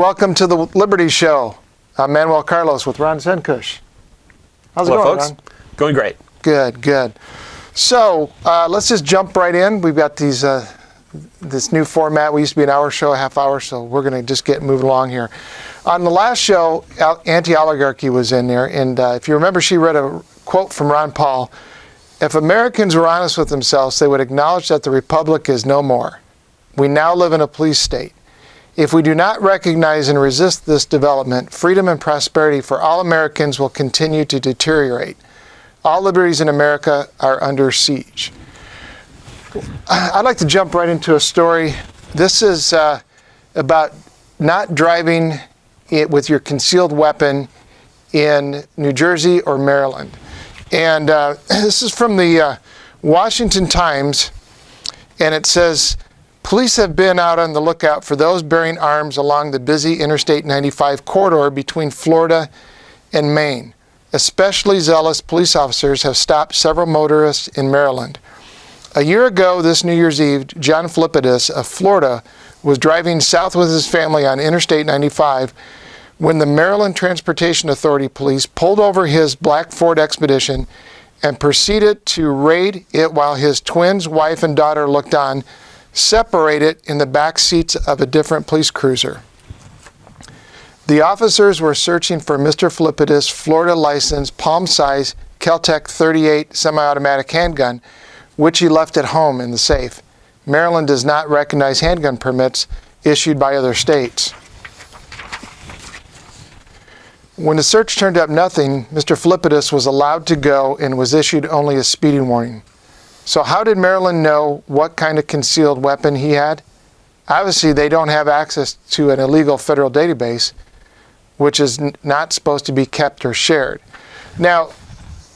welcome to the Liberty Show. I'm Manuel Carlos with Ron Zenkush. How's it Hello, going, folks? Ron? Going great. Good. So let's just jump right in. We've got these this new format. We used to be an hour show, a half hour, so we're going to just get moving along here. On the last show, Anti-Oligarchy was in there, and if you remember, she read a quote from Ron Paul. If Americans were honest with themselves, they would acknowledge that the republic is no more. We now live in a police state. If we do not recognize and resist this development, freedom and prosperity for all Americans will continue to deteriorate. All liberties in America are under siege. I'd like to jump right into a story. This is about not driving it with your concealed weapon in New Jersey or Maryland. And this is from the Washington Times, and it says, police have been out on the lookout for those bearing arms along the busy Interstate 95 corridor between Florida and Maine. Especially zealous police officers have stopped several motorists in Maryland. A year ago this New Year's Eve, John Philippidis of Florida was driving south with his family on Interstate 95 when the Maryland Transportation Authority police pulled over his black Ford Expedition and proceeded to raid it while his twins, wife, and daughter looked on, separated in the back seats of a different police cruiser. The officers were searching for Mr. Philippidis' Florida licensed palm-size Kel-Tec 38 semi-automatic handgun, which he left at home in the safe. Maryland does not recognize handgun permits issued by other states. When the search turned up nothing, Mr. Philippidis was allowed to go and was issued only a speeding warning. So how did Maryland know what kind of concealed weapon he had? Obviously, they don't have access to an illegal federal database, which is not supposed to be kept or shared. Now,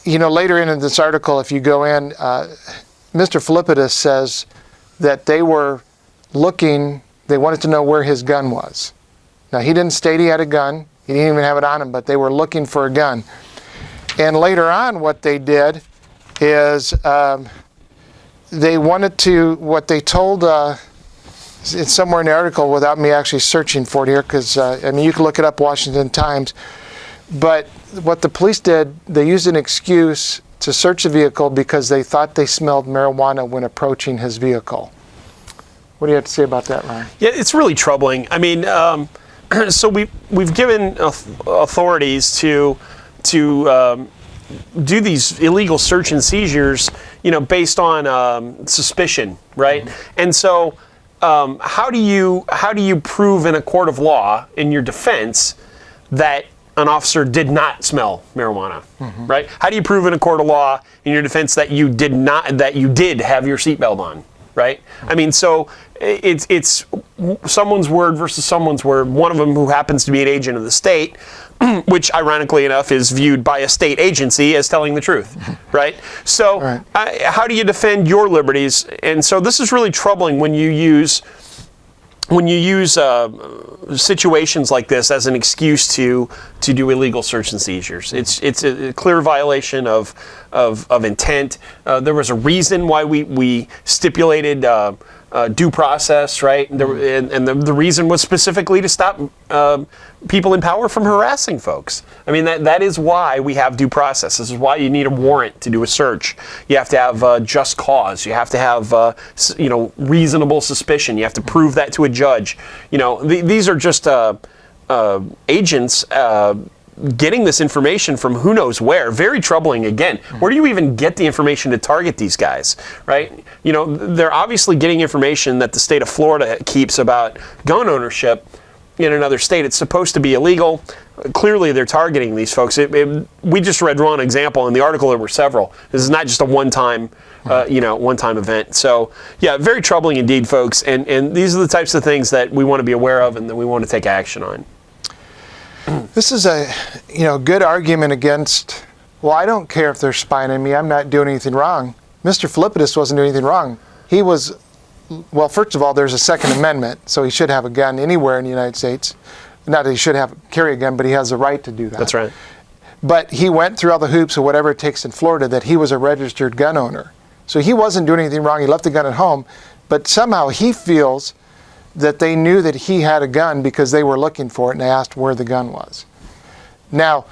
later in this article, if you go in, Mr. Philippidis says that they were looking, they wanted to know where his gun was. Now, he didn't state he had a gun. He didn't even have it on him, but they were looking for a gun. And later on, what they did is they wanted to, what they told, it's somewhere in the article without me actually searching for it here, because, you can look it up, Washington Times. But what the police did, they used an excuse to search the vehicle because they thought they smelled marijuana when approaching his vehicle. What do you have to say about that, Ryan? Yeah, it's really troubling. So we've given authorities to do these illegal search and seizures, based on suspicion, right? Mm-hmm. And so, how do you prove in a court of law in your defense that an officer did not smell marijuana, mm-hmm. right? How do you prove in a court of law in your defense that you did have your seatbelt on, right? So it's someone's word versus someone's word. One of them who happens to be an agent of the state, which ironically enough is viewed by a state agency as telling the truth, right? So right. How do you defend your liberties? And so this is really troubling when you use situations like this as an excuse to do illegal search and seizures. It's a clear violation of intent. There was a reason why we stipulated due process, right? And the reason was specifically to stop people in power from harassing folks. That is why we have due process. This is why you need a warrant to do a search. You have to have just cause. You have to have reasonable suspicion. You have to prove that to a judge. These are just agents getting this information from who knows where. Very troubling again. Where do you even get the information to target these guys, right? They're obviously getting information that the state of Florida keeps about gun ownership in another state. It's supposed to be illegal. Clearly they're targeting these folks. We just read one example in the article. There were several. This is not just a one-time event. So yeah, very troubling indeed, folks. And these are the types of things that we want to be aware of and that we want to take action on. This is a good argument against, well, I don't care if they're spying on me. I'm not doing anything wrong. Mr. Philippidis wasn't doing anything wrong. He was, well, first of all, there's a Second Amendment, so he should have a gun anywhere in the United States. Not that he should carry a gun, but he has the right to do that. That's right. But he went through all the hoops of whatever it takes in Florida that he was a registered gun owner. So he wasn't doing anything wrong. He left the gun at home, but somehow he feels that they knew that he had a gun because they were looking for it and they asked where the gun was. Now,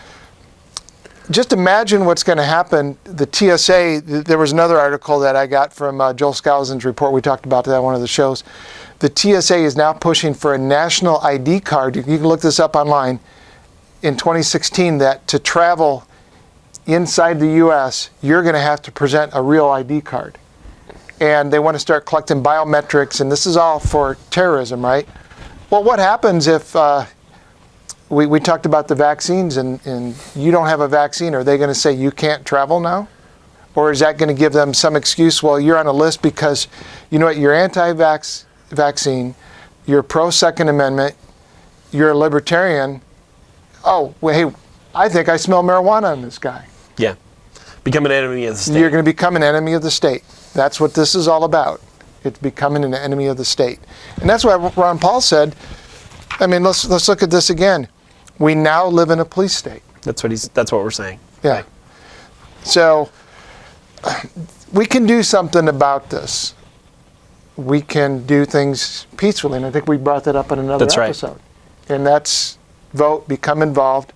just imagine what's going to happen. The TSA, there was another article that I got from Joel Skousen's report. We talked about that on one of the shows. The TSA is now pushing for a national ID card. You can look this up online. In 2016, that to travel inside the U.S., you're going to have to present a real ID card. And they want to start collecting biometrics, and this is all for terrorism, right? Well, what happens if we talked about the vaccines and you don't have a vaccine? Are they going to say you can't travel now? Or is that going to give them some excuse? Well, you're on a list because, you know what, you're anti-vaccine, you're pro-Second Amendment, you're a libertarian. Oh, well, hey, I think I smell marijuana on this guy. Yeah. Become an enemy of the state. You're going to become an enemy of the state. That's what this is all about. It's becoming an enemy of the state. And that's why Ron Paul said, I mean, let's look at this again. We now live in a police state. That's what we're saying. Yeah. Right. So we can do something about this. We can do things peacefully, and I think we brought that up in another episode. Right. And that's vote, become involved,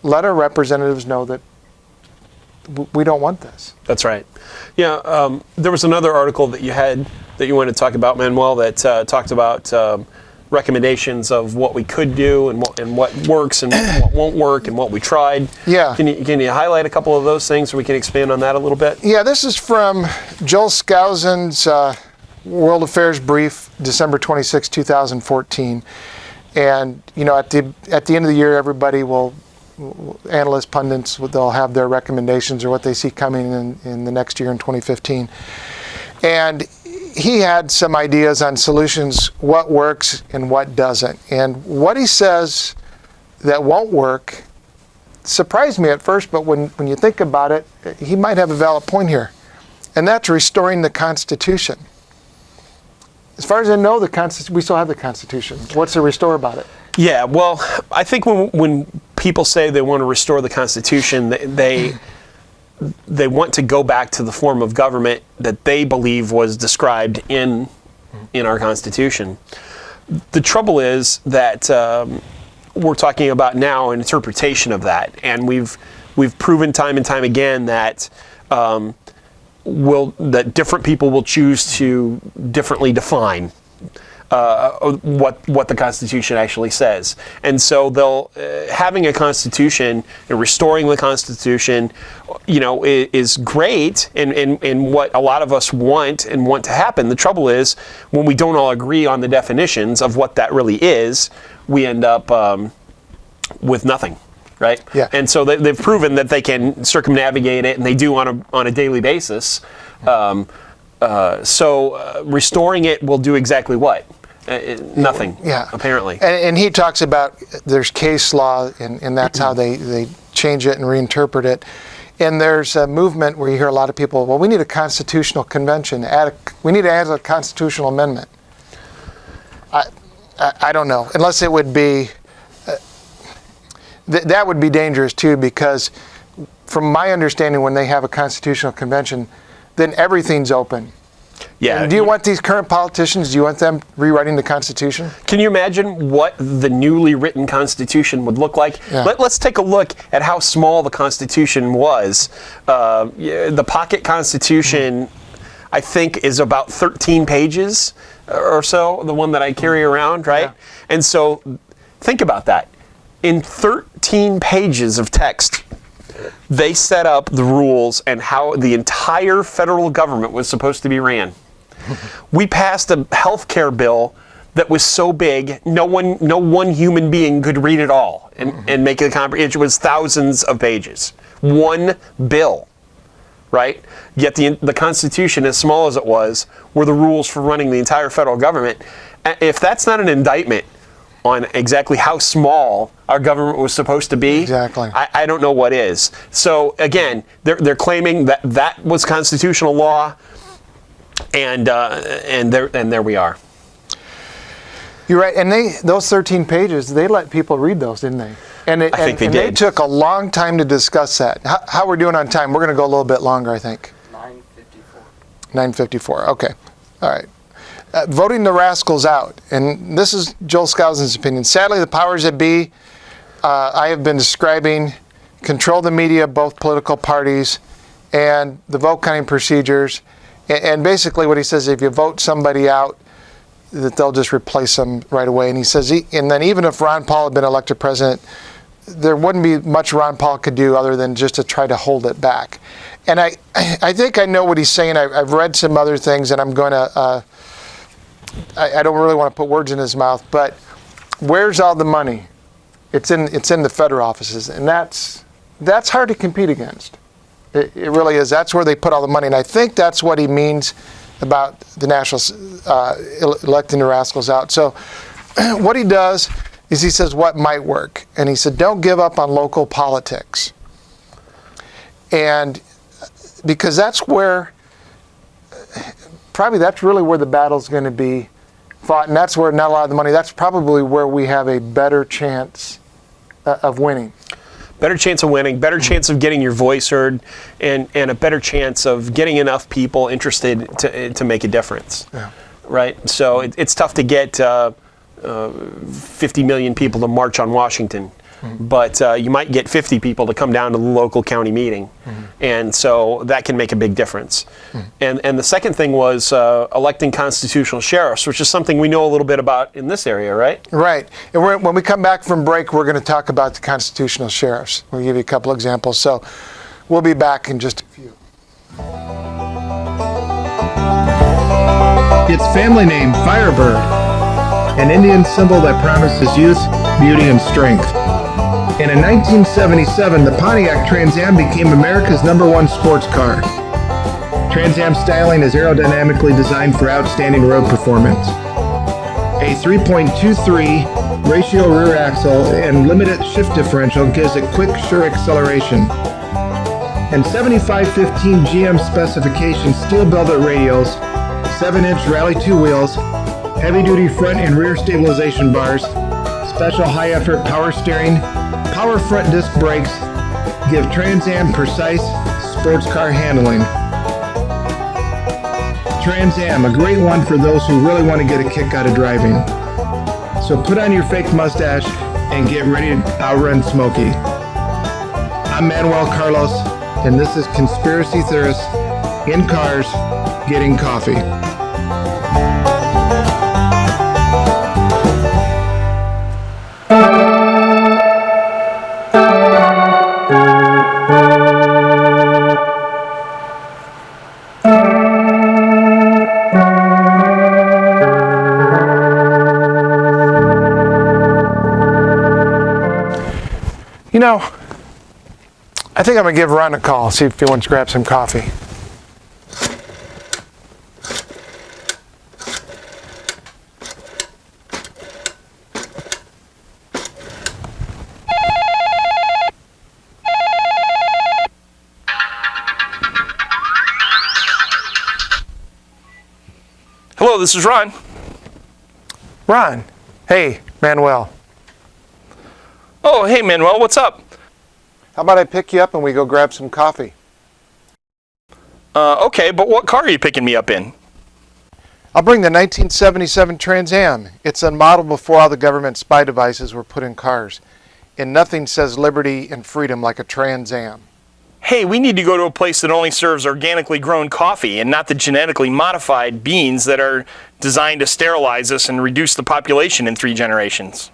let our representatives know that we don't want this. That's right. Yeah, there was another article that you wanted to talk about, Manuel, that talked about recommendations of what we could do and what works and what won't work and what we tried. Yeah. Can you highlight a couple of those things so we can expand on that a little bit? Yeah, this is from Joel Skousen's World Affairs Brief, December 26, 2014. And, you know, at the end of the year, everybody will, analysts, pundits, they'll have their recommendations or what they see coming in the next year in 2015. And he had some ideas on solutions, what works and what doesn't. And what he says that won't work surprised me at first, but when you think about it, he might have a valid point here. And that's restoring the Constitution. As far as I know, we still have the Constitution. What's to restore about it? Yeah, well, I think when people say they want to restore the Constitution, they want to go back to the form of government that they believe was described in our Constitution. The trouble is that we're talking about now an interpretation of that, and we've proven time and time again that that different people will choose to differently define what the Constitution actually says. And so they'll having a Constitution and restoring the Constitution, you know, is great and what a lot of us want to happen. The trouble is when we don't all agree on the definitions of what that really is, we end up with nothing. Right? Yeah. And so they've proven that they can circumnavigate it, and they do on a daily basis. So restoring it will do exactly what? Nothing. Yeah. Apparently. And he talks about there's case law, and that's how they change it and reinterpret it. And there's a movement where you hear a lot of people, well, we need a constitutional convention. We need to add a constitutional amendment. I don't know, unless it would be. That would be dangerous too, because from my understanding, when they have a constitutional convention, then everything's open. Yeah. And do you want these current politicians, do you want them rewriting the Constitution? Can you imagine what the newly written Constitution would look like? Yeah. Let's take a look at how small the Constitution was. The pocket Constitution, I think, is about 13 pages or so, the one that I carry around, right? Yeah. And so think about that. In 13 pages of text, they set up the rules and how the entire federal government was supposed to be ran. We passed a health care bill that was so big, no one human being could read it all and make it comprehensive. It was thousands of pages. One bill, right? Yet the Constitution, as small as it was, were the rules for running the entire federal government. If that's not an indictment on exactly how small our government was supposed to be, exactly. I don't know what is. So again, they're claiming that was constitutional law, and there we are. You're right, and those 13 pages, they let people read those, didn't they? I think they did. They took a long time to discuss that. How we're doing on time? We're going to go a little bit longer, I think. 9:54. 9:54. Okay. All right. voting the rascals out. And this is Joel Skousen's opinion. Sadly, the powers that be, I have been describing, control the media, both political parties, and the vote counting procedures. And basically what he says, if you vote somebody out, that they'll just replace them right away. And he says, and then even if Ron Paul had been elected president, there wouldn't be much Ron Paul could do other than just to try to hold it back. And I think I know what he's saying. I've read some other things, and I'm going to, I don't really want to put words in his mouth, but where's all the money? It's in the federal offices, and that's hard to compete against. It really is. That's where they put all the money, and I think that's what he means about the Nationals electing the rascals out. So what he does is he says what might work, and he said don't give up on local politics, and because that's where that's really where the battle's going to be fought, and that's where not a lot of the money. That's probably where we have a better chance of winning. Better chance of winning, better chance of getting your voice heard, and a better chance of getting enough people interested to make a difference. Yeah. Right? So it's tough to get 50 million people to march on Washington, but you might get 50 people to come down to the local county meeting, and so that can make a big difference. And the second thing was electing constitutional sheriffs, which is something we know a little bit about in this area, right? Right. And when we come back from break, we're going to talk about the constitutional sheriffs. We'll give you a couple examples. So we'll be back in just a few. Its family name, Firebird, an Indian symbol that promises youth, beauty, and strength. And in 1977, the Pontiac Trans Am became America's #1 sports car. Trans Am styling is aerodynamically designed for outstanding road performance. A 3.23 ratio rear axle and limited shift differential gives it quick, sure acceleration. And 7515 GM specification steel belted radials, 7-inch Rally 2 wheels, heavy-duty front and rear stabilization bars, special high-effort power steering, power front disc brakes give Trans Am precise sports car handling. Trans Am, a great one for those who really want to get a kick out of driving. So put on your fake mustache and get ready to outrun Smokey. I'm Manuel Carlos, and this is Conspiracy Theorists in Cars Getting Coffee. You know, I think I'm going to give Ron a call, see if he wants to grab some coffee. Hello, this is Ron. Ron, hey, Manuel. Oh, hey, Manuel, what's up? How about I pick you up and we go grab some coffee? Okay, but what car are you picking me up in? I'll bring the 1977 Trans Am. It's a model before all the government spy devices were put in cars. And nothing says liberty and freedom like a Trans Am. Hey, we need to go to a place that only serves organically grown coffee and not the genetically modified beans that are designed to sterilize us and reduce the population in 3 generations.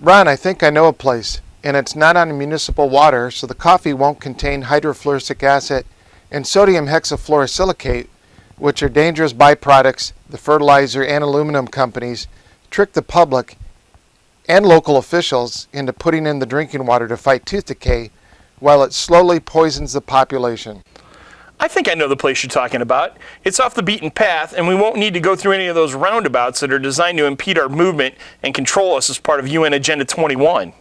Ron, I think I know a place, and it's not on municipal water, so the coffee won't contain hydrofluoric acid and sodium hexafluorosilicate, which are dangerous byproducts the fertilizer and aluminum companies trick the public and local officials into putting in the drinking water to fight tooth decay, while it slowly poisons the population. I think I know the place you're talking about. It's off the beaten path, and we won't need to go through any of those roundabouts that are designed to impede our movement and control us as part of UN Agenda 21.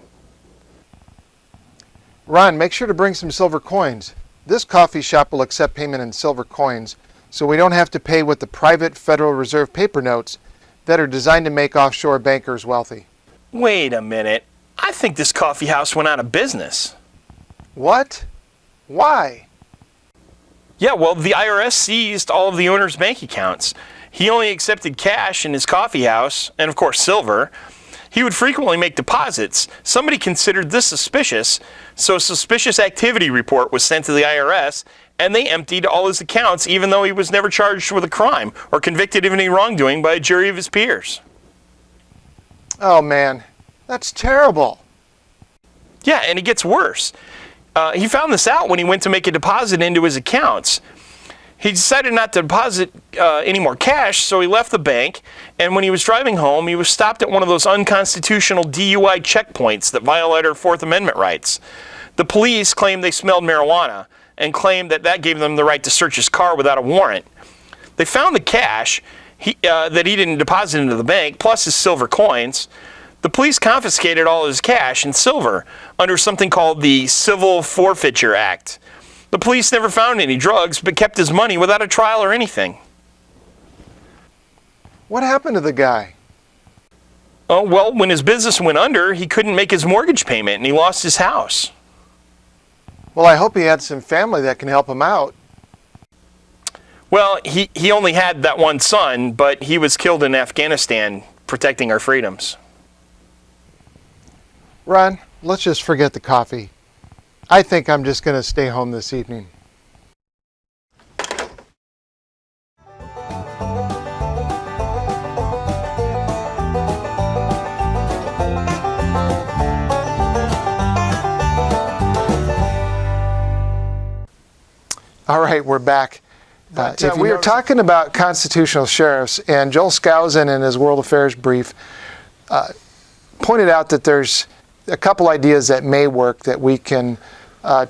Ron, make sure to bring some silver coins. This coffee shop will accept payment in silver coins, so we don't have to pay with the private Federal Reserve paper notes that are designed to make offshore bankers wealthy. Wait a minute. I think this coffee house went out of business. What? Why? Yeah, well, the IRS seized all of the owner's bank accounts. He only accepted cash in his coffee house, and of course silver. He would frequently make deposits. Somebody considered this suspicious, so a suspicious activity report was sent to the IRS, and they emptied all his accounts even though he was never charged with a crime or convicted of any wrongdoing by a jury of his peers. Oh man, that's terrible. Yeah, and it gets worse. He found this out when he went to make a deposit into his accounts. He decided not to deposit any more cash, so he left the bank, and when he was driving home, he was stopped at one of those unconstitutional DUI checkpoints that violate our Fourth Amendment rights. The police claimed they smelled marijuana and claimed that gave them the right to search his car without a warrant. They found the cash that he didn't deposit into the bank, plus his silver coins. The police confiscated all his cash and silver under something called the Civil Forfeiture Act. The police never found any drugs, but kept his money without a trial or anything. What happened to the guy? Oh, well, when his business went under, he couldn't make his mortgage payment and he lost his house. Well, I hope he had some family that can help him out. Well, he only had that one son, but he was killed in Afghanistan protecting our freedoms. Ron, let's just forget the coffee. I think I'm just going to stay home this evening. All right, we're back. We were talking about constitutional sheriffs, and Joel Skousen in his World Affairs brief pointed out that there's a couple ideas that may work, that we can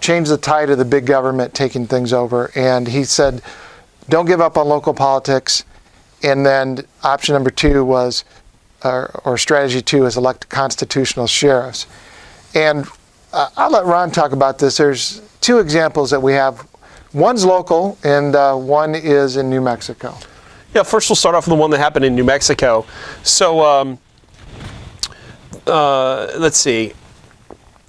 change the tide of the big government taking things over. And he said, don't give up on local politics. And then option number two was, or strategy two is elect constitutional sheriffs. And I'll let Ron talk about this. There's two examples that we have. One's local, and one is in New Mexico. Yeah, first we'll start off with the one that happened in New Mexico. So, let's see.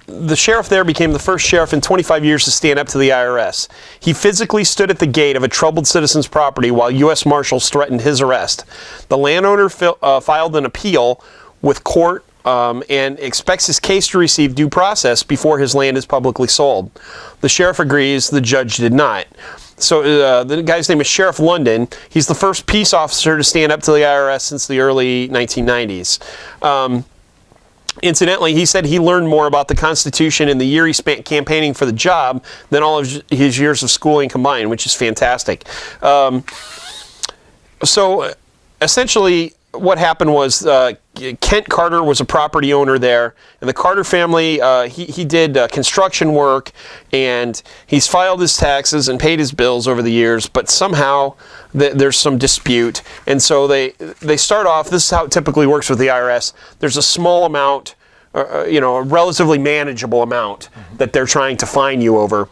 The sheriff there became the first sheriff in 25 years to stand up to the IRS. He physically stood at the gate of a troubled citizen's property while U.S. Marshals threatened his arrest. The landowner filed an appeal with court and expects his case to receive due process before his land is publicly sold. The sheriff agrees, the judge did not. So the guy's name is Sheriff London. He's the first peace officer to stand up to the IRS since the early 1990s. Incidentally, he said he learned more about the Constitution in the year he spent campaigning for the job than all of his years of schooling combined, which is fantastic. So essentially, what happened was Kent Carter was a property owner there, and the Carter family, he did construction work, and he's filed his taxes and paid his bills over the years, but somehow there's some dispute, and so they start off, this is how it typically works with the IRS, there's a small amount, a relatively manageable amount that they're trying to fine you over.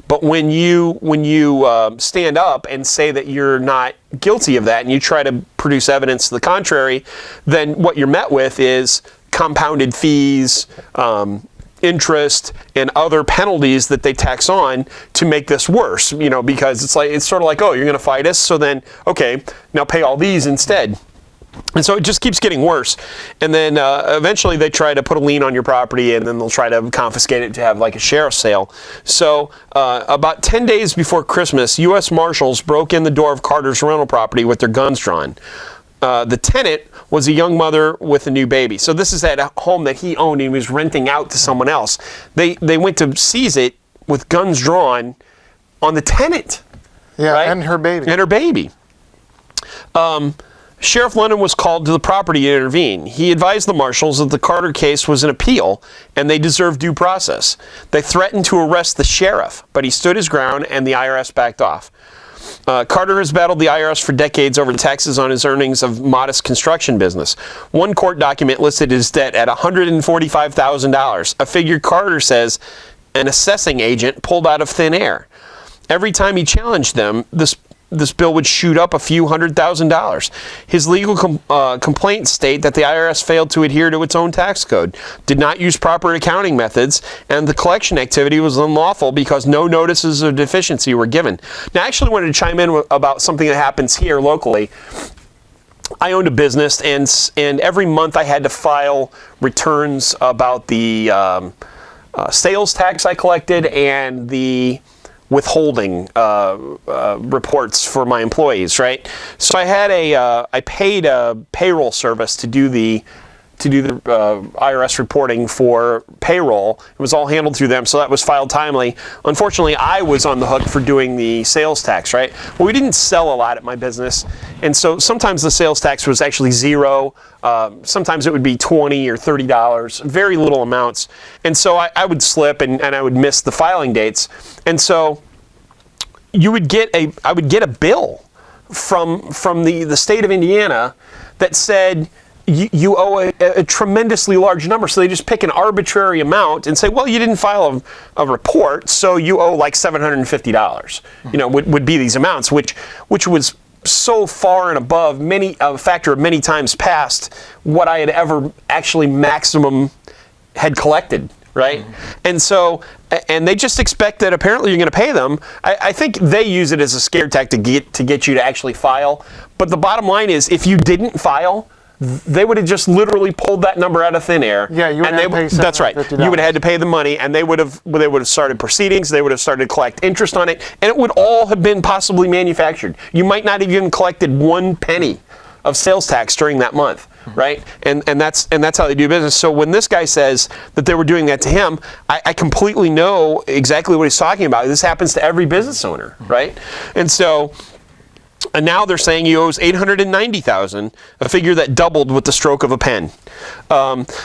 But when you stand up and say that you're not guilty of that and you try to produce evidence to the contrary, then what you're met with is compounded fees, interest, and other penalties that they tax on to make this worse, because it's sort of like, oh, you're going to fight us, so then, okay, now pay all these instead. And so it just keeps getting worse. And then eventually they try to put a lien on your property, and then they'll try to confiscate it to have like a sheriff's sale. So about 10 days before Christmas, U.S. Marshals broke in the door of Carter's rental property with their guns drawn. The tenant was a young mother with a new baby. So this is at a home that he owned and he was renting out to someone else. They went to seize it with guns drawn on the tenant. Yeah, right? and her baby. And her baby. Sheriff London was called to the property to intervene. He advised the marshals that the Carter case was an appeal and they deserved due process. They threatened to arrest the sheriff, but he stood his ground and the IRS backed off. Carter has battled the IRS for decades over taxes on his earnings of modest construction business. One court document listed his debt at $145,000, a figure Carter says an assessing agent pulled out of thin air. Every time he challenged them, this bill would shoot up a few $100,000. His legal complaints state that the IRS failed to adhere to its own tax code, did not use proper accounting methods, and the collection activity was unlawful because no notices of deficiency were given. Now, I actually wanted to chime in about something that happens here locally. I owned a business, and every month I had to file returns about the sales tax I collected and the withholding reports for my employees, right? So I paid a payroll service to do the IRS reporting for payroll. It was all handled through them, so that was filed timely. Unfortunately, I was on the hook for doing the sales tax, right? Well, we didn't sell a lot at my business, and so sometimes the sales tax was actually zero. Sometimes it would be $20 or $30, very little amounts. And so I would slip and I would miss the filing dates. And so I would get a bill from the state of Indiana that said, you owe a tremendously large number. So they just pick an arbitrary amount and say, well, you didn't file a report, so you owe like $750, would be these amounts, which was so far and above a factor of many times past what I had ever actually maximum had collected, right? And so, and they just expect that apparently you're going to pay them. I think they use it as a scare tactic to get you to actually file. But the bottom line is, if you didn't file, they would have just literally pulled that number out of thin air. Yeah, you would have to pay $750. That's right. You would have had to pay the money, and they would have started proceedings. They would have started to collect interest on it, and it would all have been possibly manufactured. You might not have even collected 1 penny of sales tax during that month, right? And that's how they do business. So when this guy says that they were doing that to him, I completely know exactly what he's talking about. This happens to every business owner, right? And so. And now they're saying he owes $890,000, a figure that doubled with the stroke of a pen.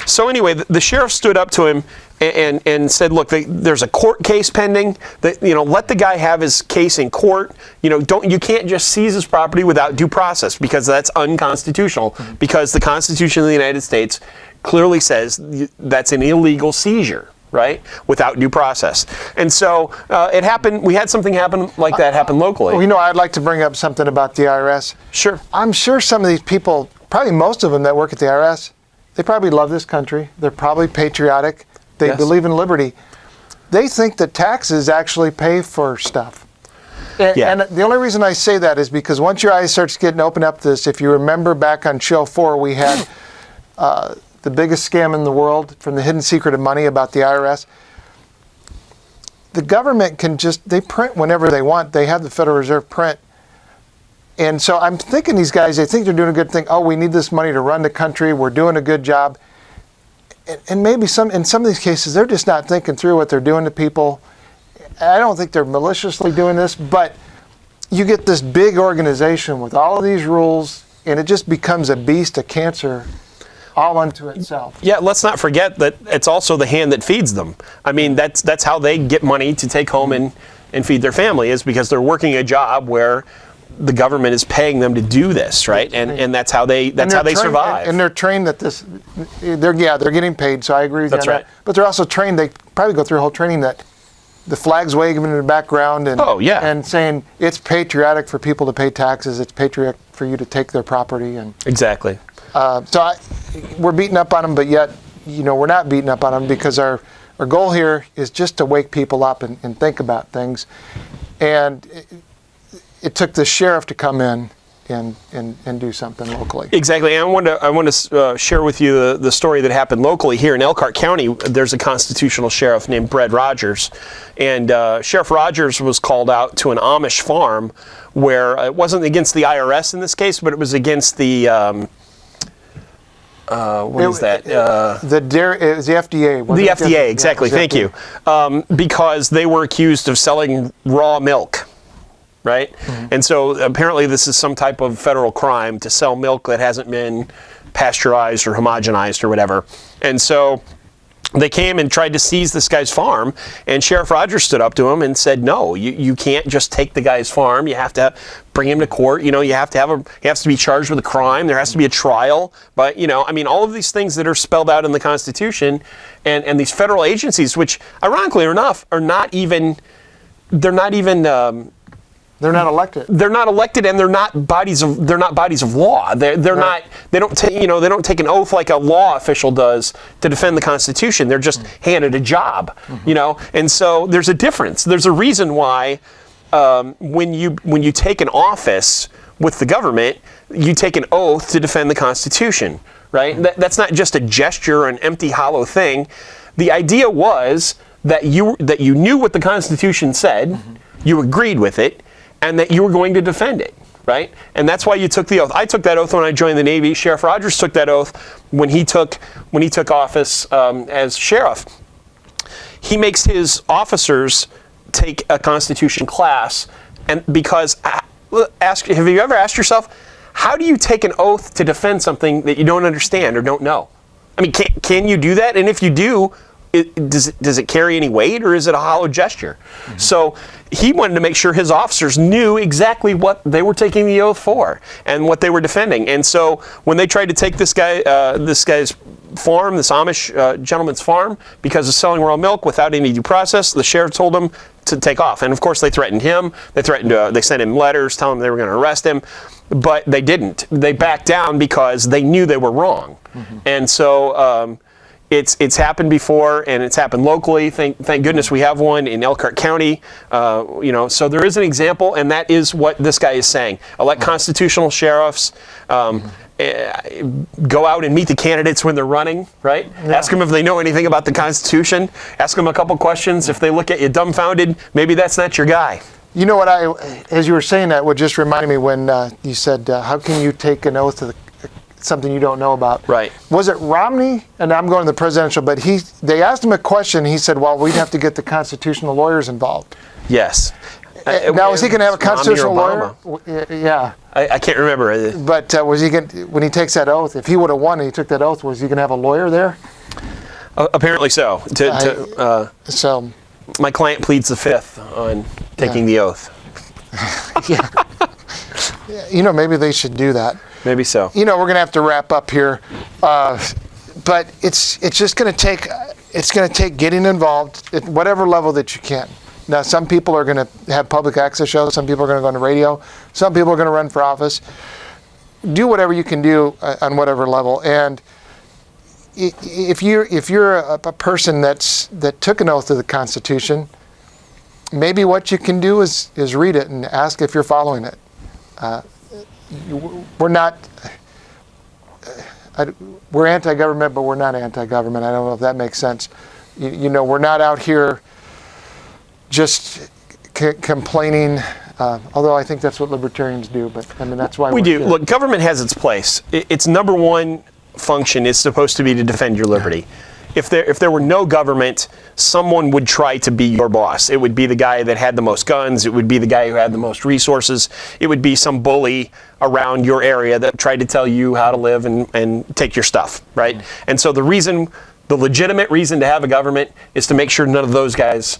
So anyway, the sheriff stood up to him and said, "Look, there's a court case pending. Let the guy have his case in court. You can't just seize his property without due process, because that's unconstitutional. Because the Constitution of the United States clearly says that's an illegal seizure." Right? Without due process. And so it happened, we had something happen like that happen locally. Well, I'd like to bring up something about the IRS. Sure. I'm sure some of these people, probably most of them that work at the IRS, they probably love this country. They're probably patriotic. They believe in liberty. They think that taxes actually pay for stuff. And the only reason I say that is because once your eyes starts getting open up to this, if you remember back on show 4, we had the biggest scam in the world, from the hidden secret of money about the IRS. The government they print whenever they want. They have the Federal Reserve print. And so I'm thinking these guys, they think they're doing a good thing. Oh, we need this money to run the country. We're doing a good job. And maybe in some of these cases, they're just not thinking through what they're doing to people. I don't think they're maliciously doing this, but you get this big organization with all of these rules, and it just becomes a beast, a cancer, all unto itself. Yeah, let's not forget that it's also the hand that feeds them. I mean, that's how they get money to take home and feed their family, is because they're working a job where the government is paying them to do this, right? And that's how they survive. And they're trained that they're getting paid, so I agree with you on right. that. But they're also trained, they probably go through a whole training that the flag's waving in the background and saying it's patriotic for people to pay taxes, it's patriotic for you to take their property. And exactly. We're beating up on them, but yet, we're not beating up on them, because our goal here is just to wake people up and think about things. And it took the sheriff to come in and do something locally. Exactly. And I want to share with you the story that happened locally here in Elkhart County. There's a constitutional sheriff named Brad Rogers, and Sheriff Rogers was called out to an Amish farm where it wasn't against the IRS in this case, but it was against the what is that? It was the FDA. The FDA, exactly. Yeah, thank you. Because they were accused of selling raw milk. Right? Mm-hmm. And so apparently this is some type of federal crime to sell milk that hasn't been pasteurized or homogenized or whatever. And so they came and tried to seize this guy's farm, and Sheriff Rogers stood up to him and said, no, you can't just take the guy's farm. You have to bring him to court. He has to be charged with a crime. There has to be a trial. But, all of these things that are spelled out in the Constitution, and these federal agencies, which ironically enough are not even They're not elected. They're not elected, and they're not bodies of law. They're not. They don't take an oath like a law official does to defend the Constitution. They're just handed a job, And so there's a difference. There's a reason why when you take an office with the government, you take an oath to defend the Constitution, right? That's not just a gesture or an empty, hollow thing. The idea was that you knew what the Constitution said, you agreed with it, and that you were going to defend it, right? And that's why you took the oath. I took that oath when I joined the Navy. Sheriff Rogers took that oath when he took office as sheriff. He makes his officers take a Constitution class, and because have you ever asked yourself, how do you take an oath to defend something that you don't understand or don't know? I mean, can you do that? And if you do, does it carry any weight, or is it a hollow gesture? So he wanted to make sure his officers knew exactly what they were taking the oath for and what they were defending. And so when they tried to take this guy's farm, this Amish gentleman's farm, because of selling raw milk without any due process, the sheriff told them to take off. And of course, they threatened him. They sent him letters telling him they were going to arrest him, but they didn't. They backed down because they knew they were wrong. And so it's happened before, and it's happened locally. Thank goodness we have one in Elkhart County. So there is an example, and that is what this guy is saying. Elect constitutional sheriffs. Go out and meet the candidates when they're running, right? Yeah. Ask them if they know anything about the Constitution. Ask them a couple questions. If they look at you dumbfounded, maybe that's not your guy. You know what, as you were saying that, what just reminded me when you said, how can you take an oath to something you don't know about? Right. Was it Romney? And I'm going to the presidential, but they asked him a question. He said, well, we'd have to get the constitutional lawyers involved. Yes. Now, is he going to have a constitutional lawyer? Yeah. I can't remember. But was he going when he takes that oath, if he would have won and he took that oath, was he going to have a lawyer there? Apparently so. So my client pleads the fifth on taking the oath. Yeah. Maybe they should do that. Maybe so. We're going to have to wrap up here, but it's just going to take getting involved at whatever level that you can. Now, some people are going to have public access shows. Some people are going to go on the radio. Some people are going to run for office. Do whatever you can do on whatever level. And if you're a person that took an oath to the Constitution, maybe what you can do is read it and ask if you're following it. We're anti-government, but we're not anti-government. I don't know if that makes sense. We're not out here just complaining, although I think that's what libertarians do, but that's why we do. Here. Look, government has its place. Its number one function is supposed to be to defend your liberty. If there were no government, someone would try to be your boss. It would be the guy that had the most guns. It would be the guy who had the most resources. It would be some bully around your area that tried to tell you how to live and take your stuff, right? And so the legitimate reason to have a government is to make sure none of those guys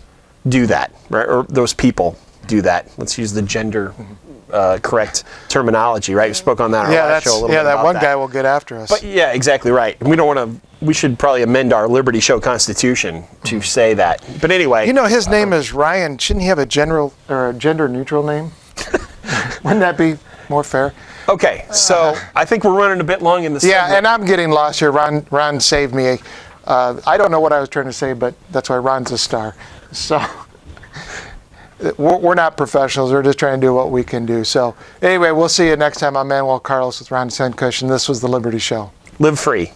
do that, right? Or those people do that. Let's use the gender correct terminology, right? We spoke on that on our last show a little bit that about one guy will get after us. But yeah, exactly right. We should probably amend our Liberty Show Constitution to say that. But anyway. His name is Ryan. Shouldn't he have a gender neutral name? Wouldn't that be more fair? Okay, so I think we're running a bit long in the segment. Yeah, and I'm getting lost here. Ron saved me. I don't know what I was trying to say, but that's why Ron's a star. So we're not professionals. We're just trying to do what we can do. So anyway, we'll see you next time. I'm Manuel Carlos with Ron Senkush, and this was The Liberty Show. Live free.